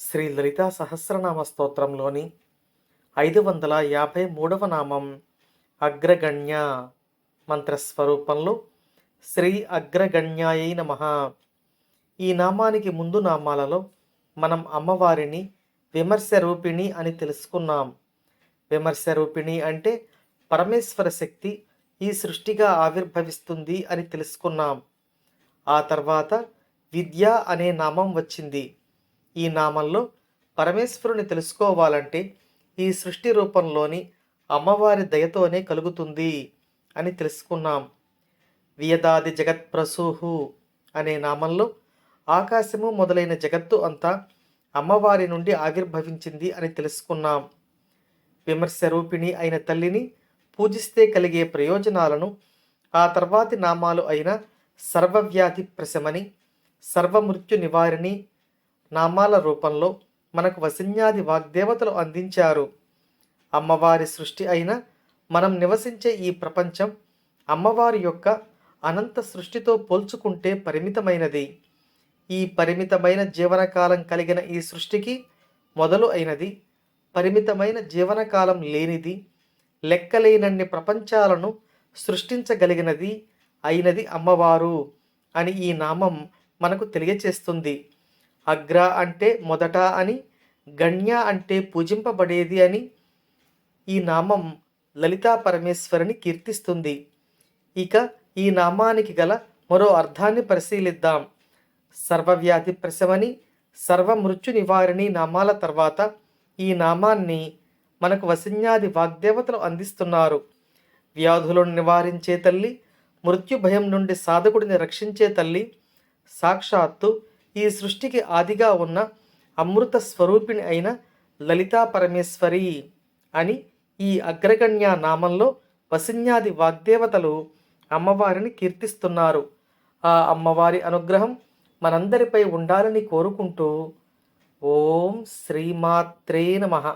శ్రీ లలితా సహస్రనామ స్తోత్రంలోని 553వ నామం అగ్రగణ్య. మంత్రస్వరూపంలో శ్రీ అగ్రగణ్యాయై నమః. ఈ నామానికి ముందు నామాలలో మనం అమ్మవారిని విమర్శ రూపిణి అని తెలుసుకున్నాం. విమర్శ రూపిణి అంటే పరమేశ్వర శక్తి ఈ సృష్టిగా ఆవిర్భవిస్తుంది అని తెలుసుకున్నాం. ఆ తర్వాత విద్య అనే నామం వచ్చింది. ఈ నామంలో పరమేశ్వరుని తెలుసుకోవాలంటే ఈ సృష్టి రూపంలోని అమ్మవారి దయతోనే కలుగుతుంది అని తెలుసుకున్నాం. వియదాది జగత్ప్రసూహు అనే నామంలో ఆకాశము మొదలైన జగత్తు అంతా అమ్మవారి నుండి ఆవిర్భవించింది అని తెలుసుకున్నాం. విమర్శ రూపిణి అయిన తల్లిని పూజిస్తే కలిగే ప్రయోజనాలను ఆ తర్వాతి నామాలు అయిన సర్వవ్యాధి ప్రశమని, సర్వమృత్యు నివారిణి నామాల రూపంలో మనకు వసిన్యాది వాగ్దేవతలు అందించారు. అమ్మవారి సృష్టి అయిన మనం నివసించే ఈ ప్రపంచం అమ్మవారి యొక్క అనంత సృష్టితో పోల్చుకుంటే పరిమితమైనది. ఈ పరిమితమైన జీవనకాలం కలిగిన ఈ సృష్టికి మొదలు అయినది, పరిమితమైన జీవనకాలం లేనిది, లెక్కలేనన్ని ప్రపంచాలను సృష్టించగలిగినది అయినది అమ్మవారు అని ఈ నామం మనకు తెలియచేస్తుంది. అగ్ర అంటే మొదట అని, గణ్య అంటే పూజింపబడేది అని ఈ నామం లలితా పరమేశ్వరిని కీర్తిస్తుంది. ఇక ఈ నామానికి గల మరో అర్థాన్ని పరిశీలిద్దాం. సర్వవ్యాధి ప్రశమని, సర్వమృత్యు నివారిణి నామాల తర్వాత ఈ నామాన్ని మనకు వసిన్యాది వాగ్దేవతలు అందిస్తున్నారు. వ్యాధులను నివారించే తల్లి, మృత్యు భయం నుండి సాధకుడిని రక్షించే తల్లి, సాక్షాత్తు ఈ సృష్టికి ఆదిగా ఉన్న అమృత స్వరూపిణి అయిన లలితా పరమేశ్వరి అని ఈ అగ్రగణ్య నామంలో వసిన్యాది వాగ్దేవతలు అమ్మవారిని కీర్తిస్తున్నారు. ఆ అమ్మవారి అనుగ్రహం మనందరిపై ఉండాలని కోరుకుంటూ ఓం శ్రీమాత్రే నమః.